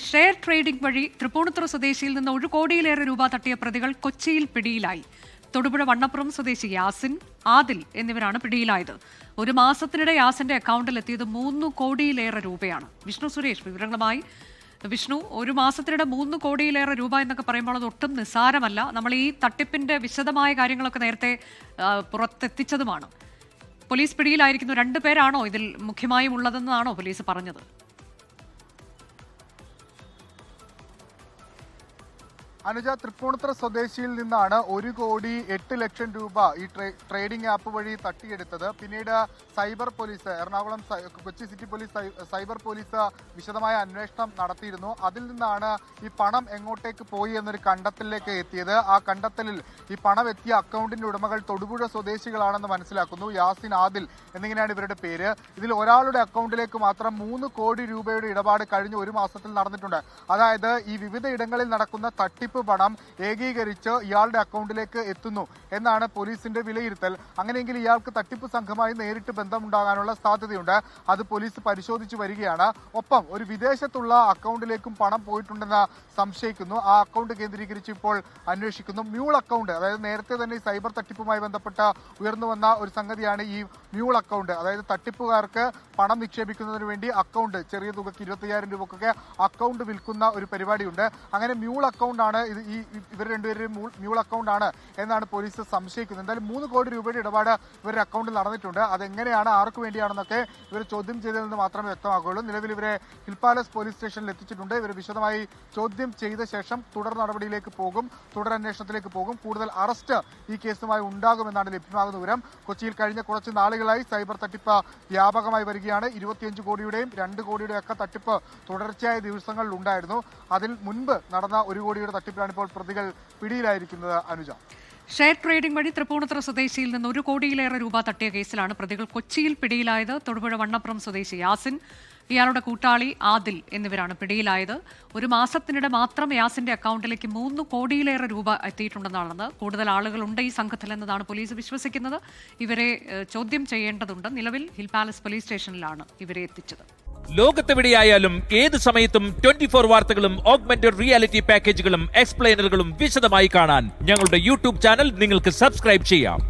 Share trading വഴി തൃപ്പൂണിത്തുറ സ്വദേശിയിൽ നിന്ന് 1 കോടിയിലേറെ രൂപ തട്ടിയ പ്രതികൾ കൊച്ചിയിൽ പിടിയിലായി. തൊടുപുഴ വണ്ണപ്പുറം സ്വദേശി യാസിൻ, ആദിൽ എന്നിവരാണ് പിടിയിലായത്. ഒരു മാസത്തിനിടെ യാസിന്റെ അക്കൗണ്ടിൽ എത്തിയത് 3 കോടിയിലേറെ രൂപയാണ്. വിഷ്ണു സുരേഷ് വിവരങ്ങളുമായി. വിഷ്ണു, ഒരു മാസത്തിനിടെ 3 കോടിയിലേറെ രൂപ എന്നൊക്കെ പറയുമ്പോൾ അത് ഒട്ടും നിസ്സാരമല്ല. നമ്മൾ ഈ തട്ടിപ്പിന്റെ വിശദമായ കാര്യങ്ങളൊക്കെ നേരത്തെ പുറത്തെത്തിച്ചതുമാണ്. പോലീസ് പിടിയിലായിരിക്കുന്നു 2 പേരാണോ ഇതിൽ മുഖ്യമായും ഉള്ളതെന്നാണോ പോലീസ് പറഞ്ഞത്? അനുജ, തൃപ്പൂണിത്തുറ സ്വദേശിയിൽ നിന്നാണ് 1,08,00,000 രൂപ ഈ ട്രേഡിംഗ് ആപ്പ് വഴി തട്ടിയെടുത്തത്. പിന്നീട് cyber police, Ernakulam Kochi city police cyber police വിശദമായ അന്വേഷണം നടത്തിയിരുന്നു. അതിൽ നിന്നാണ് ഈ പണം എങ്ങോട്ടേക്ക് പോയി എന്നൊരു കണ്ടെത്തലിലേക്ക് എത്തിയത്. ആ കണ്ടെത്തലിൽ ഈ പണം എത്തിയ അക്കൗണ്ടിന്റെ ഉടമകൾ തൊടുപുഴ സ്വദേശികളാണെന്ന് മനസ്സിലാക്കുന്നു. യാസിൻ, ആദിൽ എന്നിങ്ങനെയാണ് ഇവരുടെ പേര്. ഇതിൽ ഒരാളുടെ അക്കൗണ്ടിലേക്ക് മാത്രം 3 കോടി രൂപയുടെ ഇടപാട് കഴിഞ്ഞ ഒരു മാസത്തിൽ നടന്നിട്ടുണ്ട്. അതായത് ഈ വിവിധ ഇടങ്ങളിൽ നടക്കുന്ന തട്ടിപ്പ് പണം ഏകീകരിച്ച് ഇയാളുടെ അക്കൗണ്ടിലേക്ക് എത്തുന്നു എന്നാണ് പോലീസിന്റെ വിലയിരുത്തൽ. അങ്ങനെയെങ്കിൽ ഇയാൾക്ക് തട്ടിപ്പ് സംഘമായി നേരിട്ട് ബന്ധമുണ്ടാകാനുള്ള സാധ്യതയുണ്ട്. അത് പോലീസ് പരിശോധിച്ചു വരികയാണ്. ഒപ്പം ഒരു വിദേശത്തുള്ള അക്കൗണ്ടിലേക്കും പണം പോയിട്ടുണ്ടെന്ന് സംശയിക്കുന്നു. ആ അക്കൗണ്ട് കേന്ദ്രീകരിച്ച് ഇപ്പോൾ അന്വേഷിക്കുന്നു. മ്യൂൾ അക്കൗണ്ട്, അതായത് നേരത്തെ തന്നെ ഈ സൈബർ തട്ടിപ്പുമായി ബന്ധപ്പെട്ട് ഉയർന്നു വന്ന ഒരു സംഗതിയാണ് ഈ മ്യൂൾ അക്കൗണ്ട്. അതായത് തട്ടിപ്പുകാർക്ക് പണം നിക്ഷേപിക്കുന്നതിന് വേണ്ടി അക്കൗണ്ട്, ചെറിയ തുകയ്ക്ക് 25,000 രൂപക്കൊക്കെ അക്കൗണ്ട് വിൽക്കുന്ന ഒരു പരിപാടിയുണ്ട്. അങ്ങനെ മ്യൂൾ അക്കൗണ്ടാണ് ഇവർ രണ്ടുപേരും മ്യൂൾ അക്കൗണ്ട് ആണ് എന്നാണ് പോലീസ് സംശയിക്കുന്നത്. എന്തായാലും 3 കോടി രൂപയുടെ ഇടപാട് ഇവരുടെ അക്കൗണ്ടിൽ നടന്നിട്ടുണ്ട്. അതെങ്ങനെയാണ്, ആർക്ക് വേണ്ടിയാണെന്നൊക്കെ ഇവർ ചോദ്യം ചെയ്തതിൽ നിന്ന് മാത്രമേ വ്യക്തമാക്കുകയുള്ളൂ. നിലവിൽ ഇവരെ ഹിൽ പാലസ് പോലീസ് സ്റ്റേഷനിൽ എത്തിച്ചിട്ടുണ്ട്. ഇവർ വിശദമായി ചോദ്യം ചെയ്ത ശേഷം തുടർ നടപടിയിലേക്ക് പോകും, തുടരന്വേഷണത്തിലേക്ക് പോകും. കൂടുതൽ അറസ്റ്റ് ഈ കേസുമായി ഉണ്ടാകുമെന്നാണ് ലഭ്യമാകുന്ന വിവരം. കൊച്ചിയിൽ കഴിഞ്ഞ കുറച്ച് നാളുകളായി സൈബർ തട്ടിപ്പ് വ്യാപകമായി വരികയാണ്. 25 കോടിയുടെയും 2 കോടിയുടെയും ഒക്കെ തട്ടിപ്പ് തുടർച്ചയായ ദിവസങ്ങളിൽ ഉണ്ടായിരുന്നു. അതിൽ മുൻപ് നടന്ന 1 കോടിയുടെ തട്ടിപ്പിലാണ് ഇപ്പോൾ പ്രതികൾ പിടിയിലായിരിക്കുന്നത്. അനുജ, ഷെയർ ട്രേഡിംഗ് വഴി തൃപ്പൂണിത്തുറ സ്വദേശിയിൽ നിന്ന് 1 കോടിയിലേറെ രൂപ തട്ടിയ കേസിലാണ് പ്രതികൾ കൊച്ചിയിൽ പിടിയിലായത്. തൊടുപുഴ വണ്ണപ്പുറം സ്വദേശി യാസിൻ, ഇയാളുടെ കൂട്ടാളി ആദിൽ എന്നിവരാണ് പിടിയിലായത്. ഒരു മാസത്തിനിടെ മാത്രം യാസിന്റെ അക്കൗണ്ടിലേക്ക് 3 കോടിയിലേറെ രൂപ എത്തിയിട്ടുണ്ടെന്നാണ്. കൂടുതൽ ആളുകളുണ്ട് ഈ സംഘത്തിൽ എന്നതാണ് പോലീസ് വിശ്വസിക്കുന്നത്. ഇവരെ ചോദ്യം ചെയ്യേണ്ടതുണ്ട്. നിലവിൽ ഹിൽ പാലസ് പോലീസ് സ്റ്റേഷനിലാണ് ഇവരെ എത്തിച്ചത്. ലോകത്തെവിടെയായാലും ഏത് സമയത്തും 24 വാർത്തകളും ഓഗ്മെന്റഡ് റിയാലിറ്റി പാക്കേജുകളും എക്സ്പ്ലെയിനറുകളും വിശദമായി കാണാൻ ഞങ്ങളുടെ യൂട്യൂബ് ചാനൽ നിങ്ങൾക്ക് സബ്സ്ക്രൈബ് ചെയ്യാം.